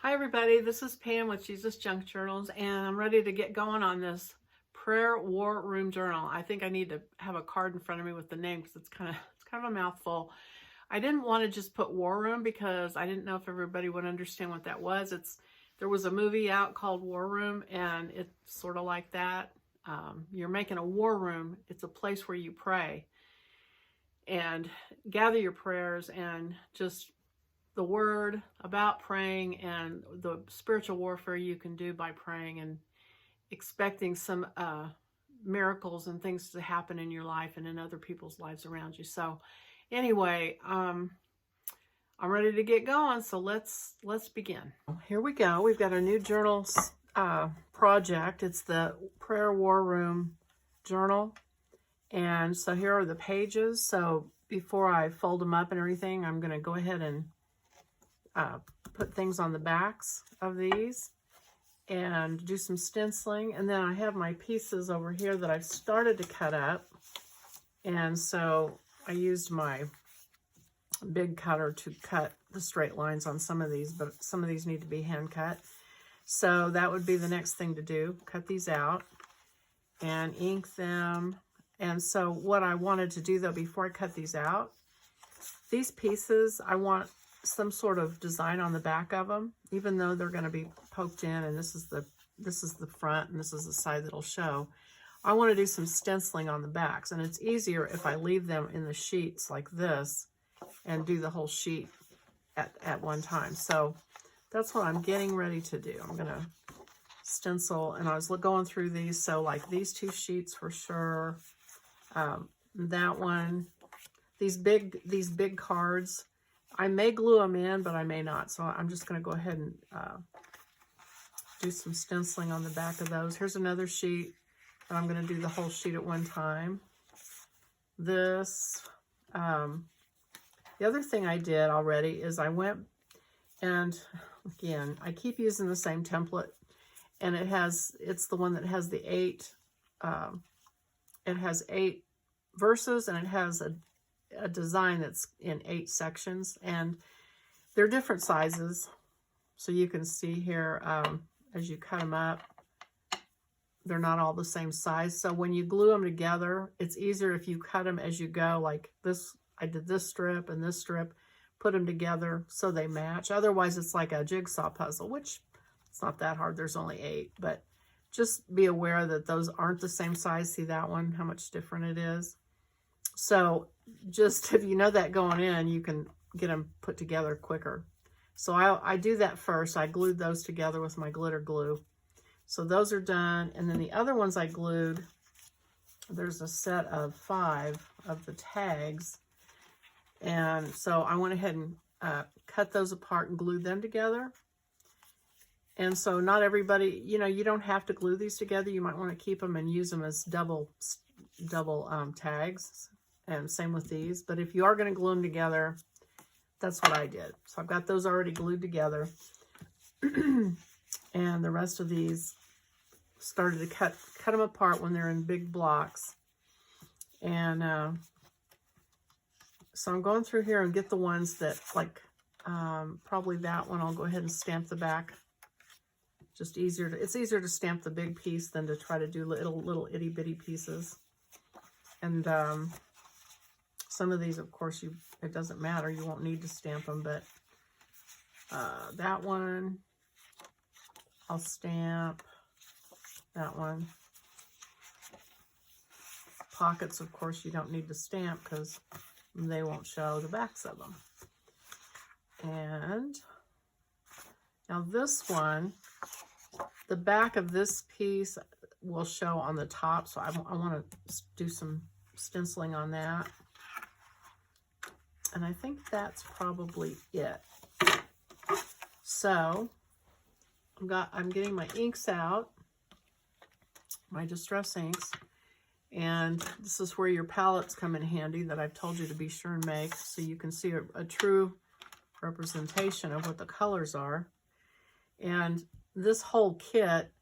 Hi everybody, this is Pam with Jesus Junk Journals, and I'm ready to get going on this prayer war room journal. I think I need to have a card in front of me with the name because it's kind of a mouthful. I didn't want to just put war room because I didn't know if everybody would understand what that was. There was a movie out called War Room, and it's sort of like that. You're making a war room. It's a place where you pray and gather your prayers and just the word about praying and the spiritual warfare you can do by praying and expecting some miracles and things to happen in your life and in other people's lives around you. So anyway, I'm ready to get going. So let's begin. Here we go. We've got a new journal project. It's the Prayer War Room journal. And so here are the pages. So before I fold them up and everything, I'm going to go ahead and put things on the backs of these and do some stenciling. And then I have my pieces over here that I've started to cut up. And so I used my big cutter to cut the straight lines on some of these, but some of these need to be hand cut. So that would be the next thing to do, cut these out and ink them. And so what I wanted to do though, before I cut these out, these pieces, I want some sort of design on the back of them, even though they're going to be poked in, and this is the front and this is the side that'll show. I want to do some stenciling on the backs, and it's easier if I leave them in the sheets like this and do the whole sheet at one time. So that's what I'm getting ready to do. I'm going to stencil, and I was going through these, so like these two sheets for sure, that one, these big cards, I may glue them in, but I may not. So I'm just going to go ahead and do some stenciling on the back of those. Here's another sheet, and I'm going to do the whole sheet at one time. This, the other thing I did already is I went and, again, I keep using the same template, and it's the one that has the eight verses, and it has a design that's in 8 sections, and they're different sizes. So you can see here, as you cut them up, they're not all the same size. So when you glue them together, it's easier if you cut them as you go, like this. I did this strip and this strip, put them together so they match. Otherwise, it's like a jigsaw puzzle, which it's not that hard. There's only 8, but just be aware that those aren't the same size. See that one, how much different it is. So just if you know that going in, you can get them put together quicker. So I do that first. I glued those together with my glitter glue. So those are done. And then the other ones I glued, there's a set of 5 of the tags. And so I went ahead and cut those apart and glued them together. And so not everybody, you don't have to glue these together. You might want to keep them and use them as double tags. And same with these. But if you are going to glue them together, that's what I did. So I've got those already glued together. And the rest of these started to cut them apart when they're in big blocks. And so I'm going through here and get the ones that, like, probably that one, I'll go ahead and stamp the back. Just it's easier to stamp the big piece than to try to do little itty bitty pieces. And some of these, of course, it doesn't matter. You won't need to stamp them, but that one, I'll stamp. That one. Pockets, of course, you don't need to stamp because they won't show the backs of them. And now this one, the back of this piece will show on the top, so I want to do some stenciling on that. And I think that's probably it. So I'm getting my inks out, my distress inks, and this is where your palettes come in handy that I've told you to be sure and make, so you can see a true representation of what the colors are. And this whole kit,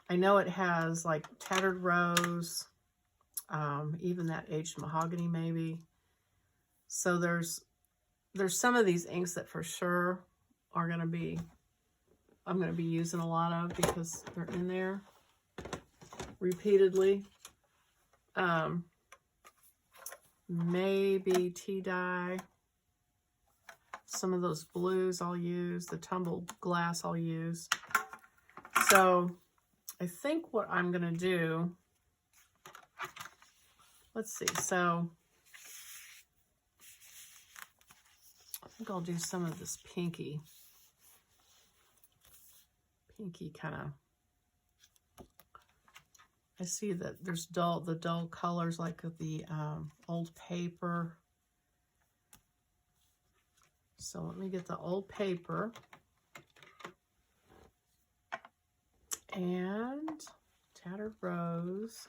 I know it has like Tattered Rose, even that aged mahogany maybe. So there's some of these inks that for sure are going to be I'm going to be using a lot of because they're in there repeatedly. Maybe tea dye. Some of those blues I'll use. The tumbled glass I'll use. So I think what I'm going to do, let's see. So I think I'll do some of this pinky kind of. I see that there's the dull colors like the old paper. So let me get the old paper and Tattered Rose.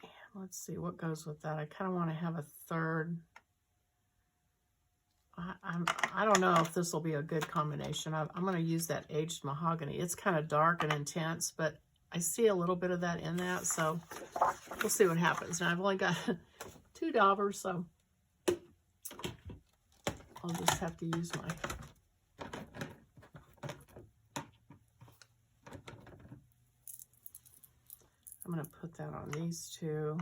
And let's see what goes with that. I kind of want to have a third. I don't know if this will be a good combination. I'm going to use that aged mahogany. It's kind of dark and intense, but I see a little bit of that in that, so we'll see what happens. Now I've only got $2, so I'll just have to use my I'm going to put that on these two.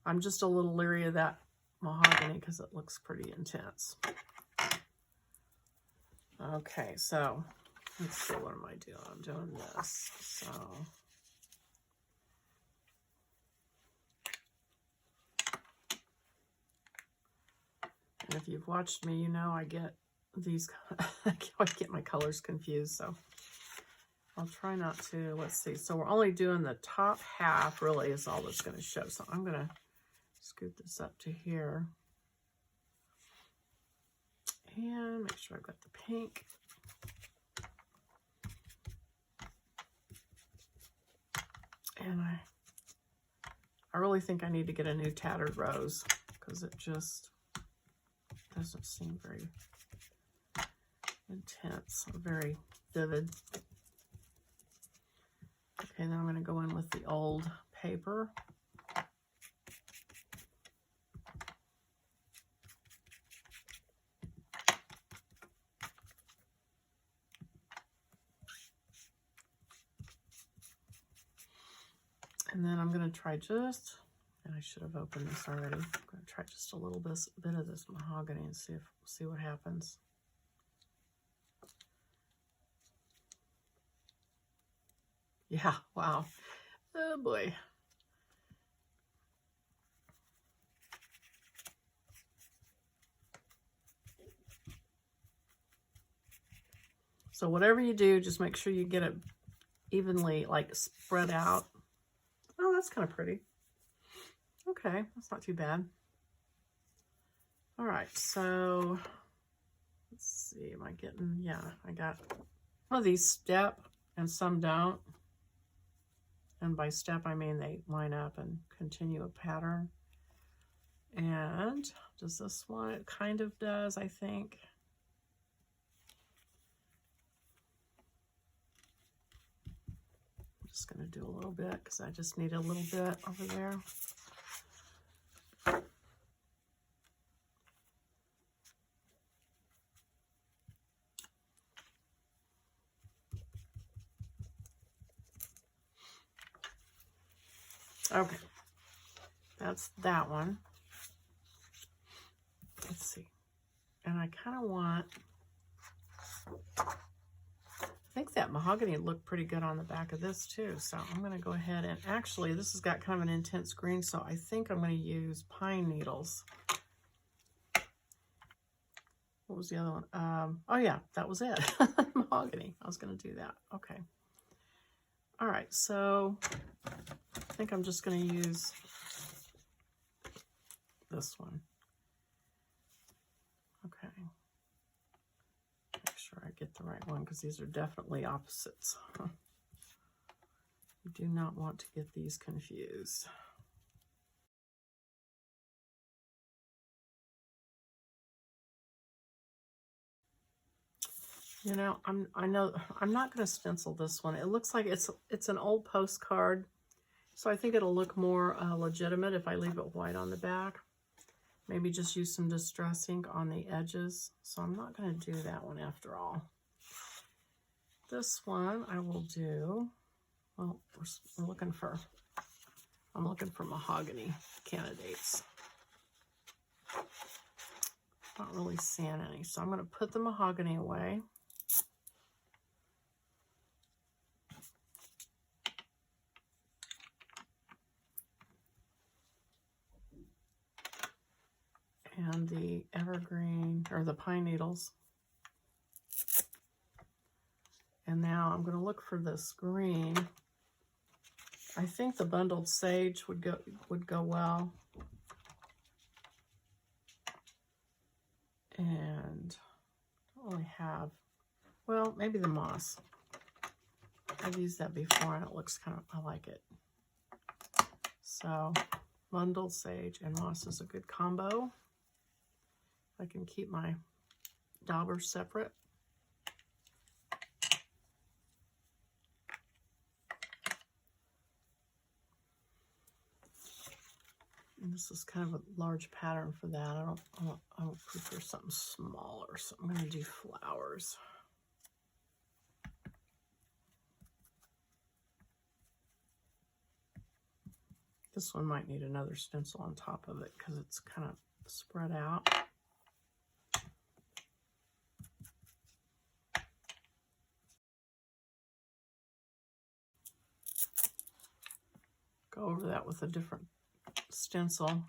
I'm just a little leery of that mahogany because it looks pretty intense. Okay, so let's see, what am I doing? I'm doing this. So and if you've watched me, you know I get these, I always get my colors confused, so I'll try not to. Let's see. So we're only doing the top half, really, is all that's going to show. So I'm going to scoot this up to here. And make sure I've got the pink. And I really think I need to get a new Tattered Rose because it just doesn't seem very intense or very vivid. Okay, then I'm going to go in with the old paper. And then I'm going to try just, and I should have opened this already. I'm going to try just a little bit of this mahogany and see what happens. Yeah, wow. Oh boy. So whatever you do, just make sure you get it evenly, like, spread out. Oh, that's kind of pretty. Okay, that's not too bad. All right, so let's see, am I getting, yeah, I got one of these step and some don't. And by step, I mean they line up and continue a pattern. And does this one, it kind of does, I think. I'm just going to do a little bit because I just need a little bit over there. Okay, that's that one. Let's see. And I kind of want, I think that mahogany looked pretty good on the back of this too. So I'm going to go ahead and actually, this has got kind of an intense green, so I think I'm going to use pine needles. What was the other one? Oh yeah, that was it. Mahogany. I was going to do that. Okay. All right, so I think I'm just going to use this one. Okay. Make sure I get the right one because these are definitely opposites. You do not want to get these confused. You know, I know I'm not going to stencil this one. It looks like it's an old postcard, So I think it'll look more legitimate if I leave it white on the back. Maybe just use some distress ink on the edges. So I'm not going to do that one after all. This one I will do, well, I'm looking for mahogany candidates. Not really seeing any, so I'm going to put the mahogany away. And the evergreen, or the pine needles. And now I'm going to look for this green. I think the bundled sage would go well. And I don't really have, well, maybe the moss. I've used that before and it looks kind of, I like it. So bundled sage and moss is a good combo. I can keep my daubers separate. And this is kind of a large pattern for that. I don't prefer something smaller, so I'm going to do flowers. This one might need another stencil on top of it because it's kind of spread out. Go over that with a different stencil.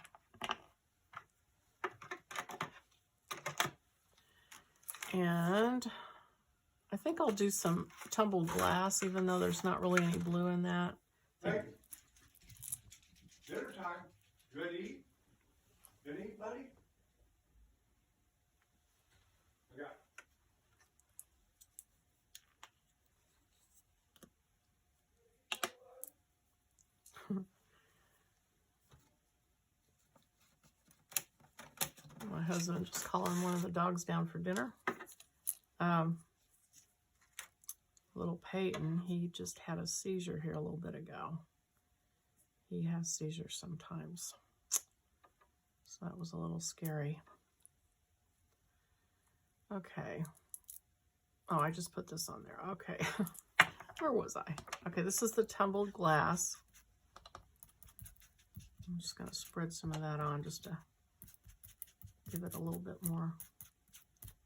And I think I'll do some tumbled glass, even though there's not really any blue in that. Hey, dinner time. You ready to eat? You ready to eat, buddy? I got My husband just calling one of the dogs down for dinner. Little Peyton, he just had a seizure here a little bit ago. He has seizures sometimes. So that was a little scary. Okay. Oh, I just put this on there. Okay. Where was I? Okay, this is the tumbled glass. I'm just going to spread some of that on just to give it a little bit more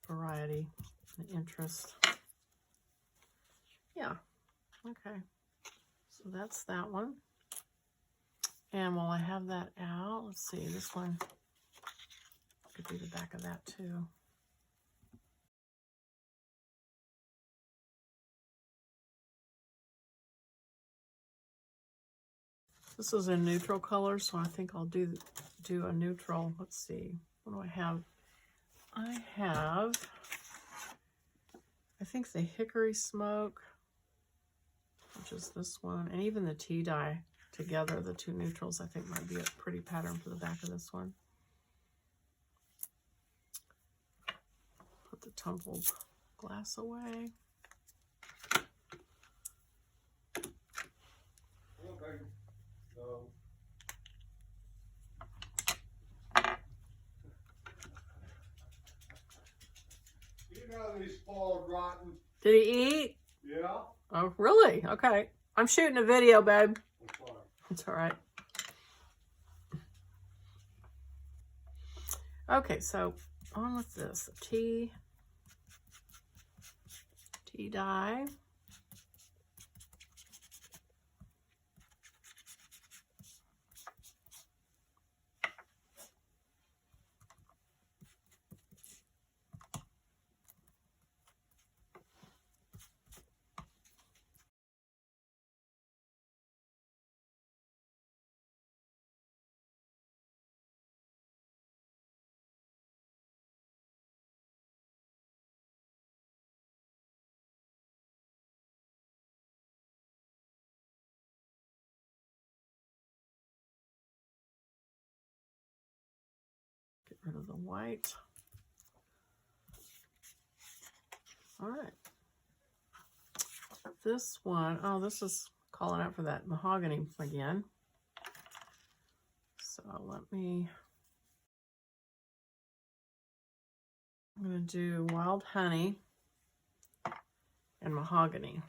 variety and interest. Yeah, okay. So that's that one. And while I have that out, let's see, this one could be the back of that too. This is in neutral color, so I think I'll do a neutral. Let's see, what do I have? I think the hickory smoke, which is this one, and even the tea dye together, the two neutrals, I think might be a pretty pattern for the back of this one. Put the tumbled glass away. okay. So you know these spoiled rotten. Did he eat? Yeah. Oh, really? Okay. I'm shooting a video, babe. That's fine. It's all right. Okay, so on with this. Tea dye. Get rid of the white. All right. This one, oh, this is calling out for that mahogany again. So I'm going to do wild honey and mahogany.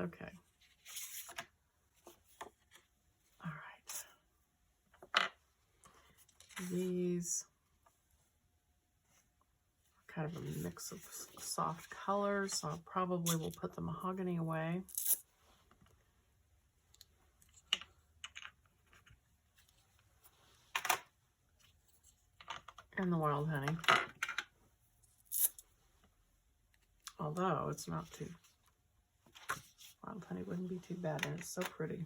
Okay. All right. These are kind of a mix of soft colors, so I probably will put the mahogany away. And the wild honey. Although it's not too, wild honey wouldn't be too bad, and it's so pretty.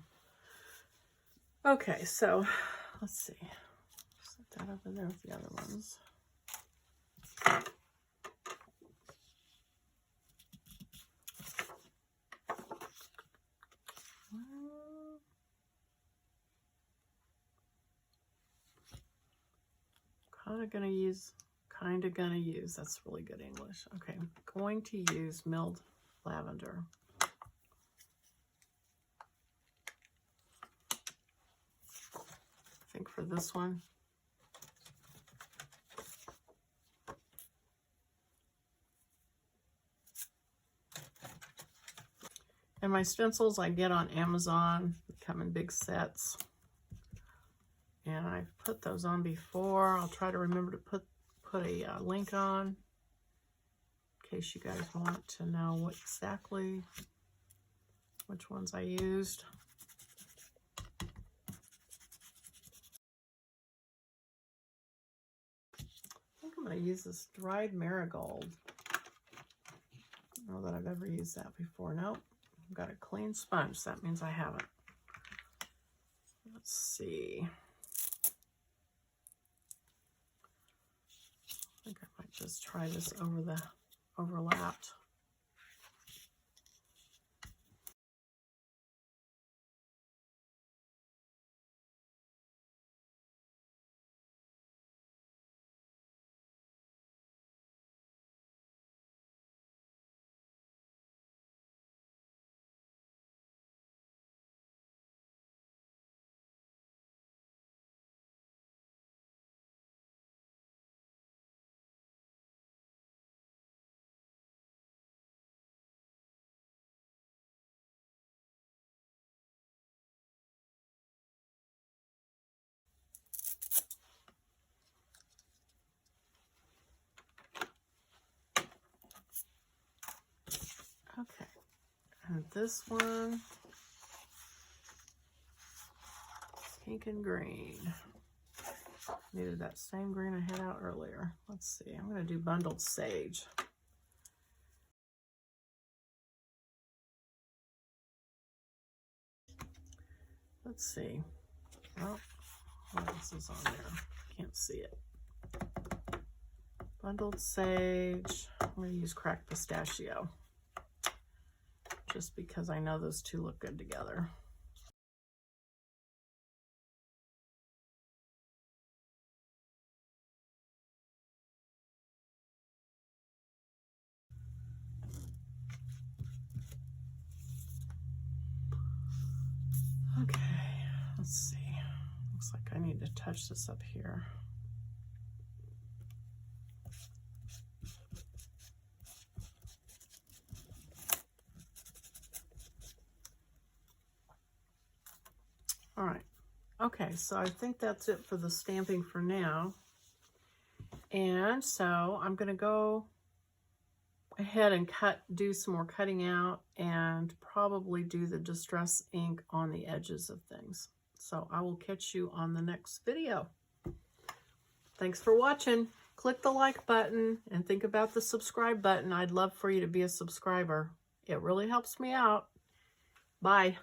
Okay, so let's see. Set that up in there with the other ones. Kind of gonna use, that's really good English. Okay, I'm going to use milled lavender. I think for this one. And my stencils I get on Amazon, they come in big sets. And I've put those on before. I'll try to remember to put a link on in case you guys want to know exactly which ones I used. I think I'm going to use this dried marigold. I don't know that I've ever used that before. Nope. I've got a clean sponge. So that means I haven't. Let's see. I think I might just try this over the overlapped. Okay, and this one, pink and green. Needed that same green I had out earlier. Let's see, I'm going to do bundled sage. Let's see. Well, what else is on there? Can't see it. Bundled sage. I'm going to use cracked pistachio. Just because I know those two look good together. Okay, let's see. Looks like I need to touch this up here. All right. Okay, so I think that's it for the stamping for now. And so I'm going to go ahead and do some more cutting out and probably do the distress ink on the edges of things. So I will catch you on the next video. Thanks for watching. Click the like button and think about the subscribe button. I'd love for you to be a subscriber. It really helps me out. Bye.